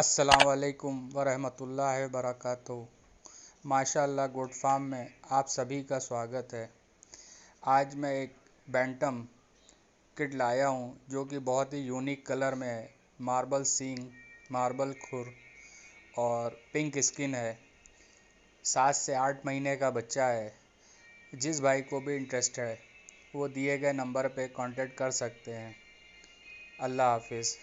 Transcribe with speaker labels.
Speaker 1: अस्सलामुअलैकुम वरहमतुल्लाहि वबरकातुहू। माशाअल्लाह गोट फार्म में आप सभी का स्वागत है। आज मैं एक बैंटम किट लाया हूँ जो कि बहुत ही यूनिक कलर में है। मार्बल सींग, मार्बल खुर और पिंक स्किन है। 7 से 8 महीने का बच्चा है। जिस भाई को भी इंटरेस्ट है वो दिए गए नंबर पे कांटेक्ट कर सकते हैं। अल्लाह हाफिज़।